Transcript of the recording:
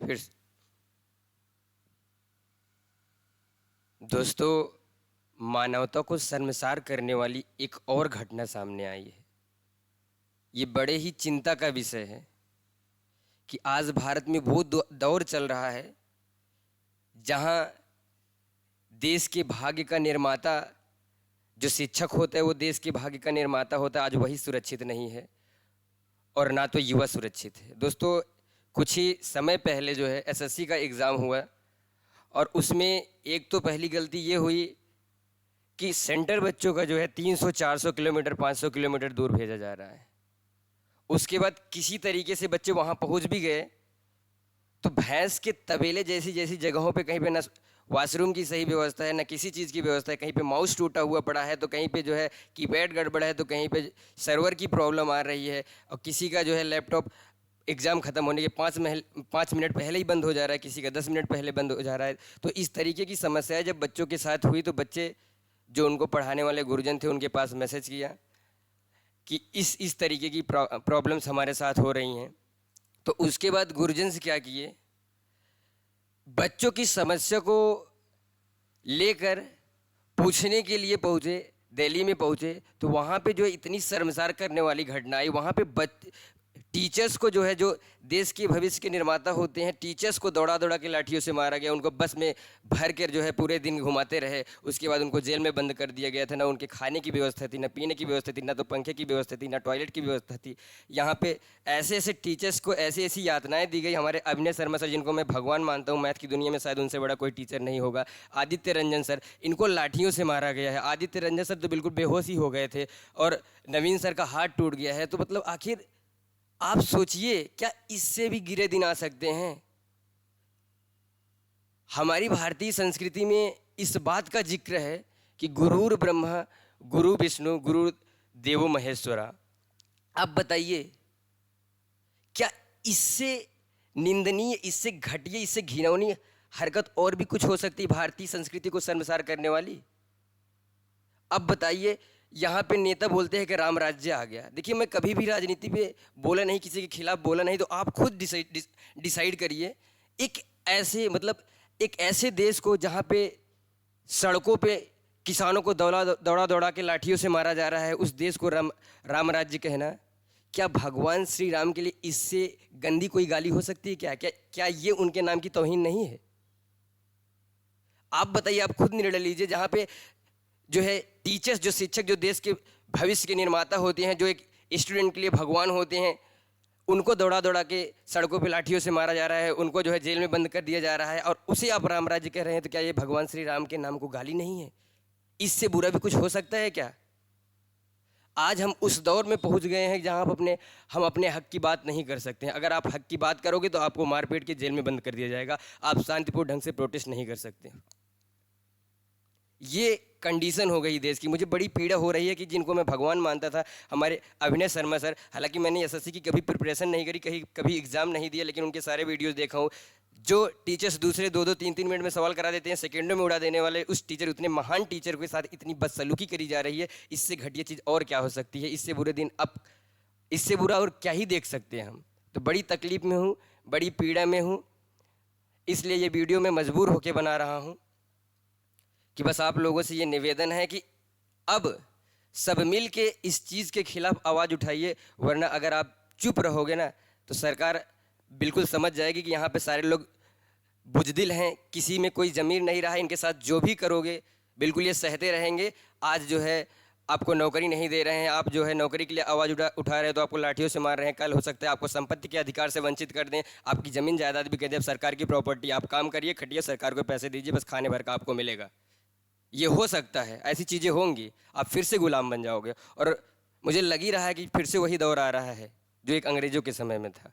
फिर दोस्तों, मानवता को शर्मसार करने वाली एक और घटना सामने आई है। ये बड़े ही चिंता का विषय है कि आज भारत में वो दौर चल रहा है जहां देश के भाग्य का निर्माता जो शिक्षक होता है, वो देश के भाग्य का निर्माता होता है, आज वही सुरक्षित नहीं है और ना तो युवा सुरक्षित है। दोस्तों, कुछ ही समय पहले जो है एसएससी का एग्ज़ाम हुआ और उसमें एक तो पहली गलती ये हुई कि सेंटर बच्चों का जो है 300-400 किलोमीटर 500 किलोमीटर दूर भेजा जा रहा है। उसके बाद किसी तरीके से बच्चे वहाँ पहुँच भी गए तो भैंस के तबेले जैसी जैसी जगहों पे कहीं पे ना वॉशरूम की सही व्यवस्था है, ना किसी चीज़ की व्यवस्था है। कहीं पे माउस टूटा हुआ पड़ा है, तो कहीं पे जो है कीपैड गड़बड़ है, तो कहीं पे सर्वर की प्रॉब्लम आ रही है और किसी का जो है लैपटॉप एग्ज़ाम ख़त्म होने के 5 मिनट पहले ही बंद हो जा रहा है, किसी का 10 मिनट पहले बंद हो जा रहा है। तो इस तरीके की समस्याएं जब बच्चों के साथ हुई तो बच्चे जो उनको पढ़ाने वाले गुरुजन थे उनके पास मैसेज किया कि इस तरीके की प्रॉब्लम्स हमारे साथ हो रही हैं। तो उसके बाद गुरुजन से क्या किए, बच्चों की समस्या को लेकर पूछने के लिए पहुँचे, दिल्ली में पहुँचे। तो वहाँ पे जो इतनी शर्मसार करने वाली घटना आई, वहाँ पे टीचर्स को जो है, जो देश के भविष्य के निर्माता होते हैं, टीचर्स को दौड़ा दौड़ा के लाठियों से मारा गया। उनको बस में भर कर जो है पूरे दिन घुमाते रहे। उसके बाद उनको जेल में बंद कर दिया गया था। ना उनके खाने की व्यवस्था थी, ना पीने की व्यवस्था थी, ना तो पंखे की व्यवस्था थी, ना टॉयलेट की व्यवस्था थी। यहाँ पे ऐसे ऐसे टीचर्स को ऐसी ऐसी यातनाएँ दी गई। हमारे अभिनय शर्मा सर, जिनको मैं भगवान मानता हूँ, मैथ की दुनिया में शायद उनसे बड़ा कोई टीचर नहीं होगा। आदित्य रंजन सर, इनको लाठियों से मारा गया है। आदित्य रंजन सर तो बिल्कुल बेहोश ही हो गए थे और नवीन सर का हाथ टूट गया है। तो मतलब आखिर आप सोचिए, क्या इससे भी गिरे दिन आ सकते हैं? हमारी भारतीय संस्कृति में इस बात का जिक्र है कि गुरुर ब्रह्मा गुरु विष्णु गुरु देवो महेश्वरा। आप बताइए, क्या इससे निंदनीय, इससे घटिया, इससे घिनौनी हरकत और भी कुछ हो सकती है भारतीय संस्कृति को शर्मसार करने वाली? अब बताइए, यहाँ पे नेता बोलते हैं कि राम राज्य आ गया। देखिए, मैं कभी भी राजनीति पे बोला नहीं, किसी के खिलाफ बोला नहीं, तो आप खुद डिसाइड करिए। एक ऐसे देश को जहाँ पे सड़कों पे किसानों को दौड़ा दौड़ा के लाठियों से मारा जा रहा है, उस देश को राम राज्य कहना, क्या भगवान श्री राम के लिए इससे गंदी कोई गाली हो सकती है? क्या ये उनके नाम की तौहीन नहीं है? आप बताइए, आप खुद निर्णय लीजिए। जहाँ पे जो है टीचर्स, जो शिक्षक, जो देश के भविष्य के निर्माता होते हैं, जो एक स्टूडेंट के लिए भगवान होते हैं, उनको दौड़ा दौड़ा के सड़कों पे लाठियों से मारा जा रहा है, उनको जो है जेल में बंद कर दिया जा रहा है और उसे आप राम राज्य कह रहे हैं। तो क्या ये भगवान श्री राम के नाम को गाली नहीं है? इससे बुरा भी कुछ हो सकता है क्या? आज हम उस दौर में पहुंच गए हैं जहां हम अपने हक की बात नहीं कर सकते हैं। अगर आप हक की बात करोगे तो आपको मारपीट के जेल में बंद कर दिया जाएगा। आप शांतिपूर्ण ढंग से प्रोटेस्ट नहीं कर सकते। ये कंडीशन हो गई देश की। मुझे बड़ी पीड़ा हो रही है कि जिनको मैं भगवान मानता था, हमारे अभिनय शर्मा सर, हालांकि मैंने एसएससी की कभी प्रिपरेशन नहीं करी, कभी एग्जाम नहीं दिया, लेकिन उनके सारे वीडियोस देखा हूँ। जो टीचर्स दूसरे 2-2 3-3 मिनट में सवाल करा देते हैं, सेकेंडों में उड़ा देने वाले उस टीचर, उतने महान टीचर के साथ इतनी बदसलूकी करी जा रही है। इससे घटिया चीज़ और क्या हो सकती है? इससे बुरे दिन अब, इससे बुरा और क्या ही देख सकते हैं हम? तो बड़ी तकलीफ में हूँ, बड़ी पीड़ा में हूँ, इसलिए ये वीडियो मैं मजबूर होकर बना रहा हूँ कि बस आप लोगों से ये निवेदन है कि अब सब मिल के इस चीज़ के खिलाफ आवाज़ उठाइए। वरना अगर आप चुप रहोगे ना, तो सरकार बिल्कुल समझ जाएगी कि यहाँ पे सारे लोग बुजदिल हैं, किसी में कोई ज़मीर नहीं रहा। इनके साथ जो भी करोगे बिल्कुल ये सहते रहेंगे। आज जो है आपको नौकरी नहीं दे रहे हैं, आप जो है नौकरी के लिए आवाज़ उठा रहे हैं तो आपको लाठियों से मार रहे हैं। कल हो सकता है आपको संपत्ति के अधिकार से वंचित कर दें, आपकी ज़मीन जायदाद भी कह दें सरकार की प्रॉपर्टी। आप काम करिए, खटिए, सरकार को पैसे दीजिए, बस खाने भर का आपको मिलेगा। ये हो सकता है, ऐसी चीज़ें होंगी, आप फिर से गुलाम बन जाओगे। और मुझे लग ही रहा है कि फिर से वही दौर आ रहा है जो एक अंग्रेज़ों के समय में था।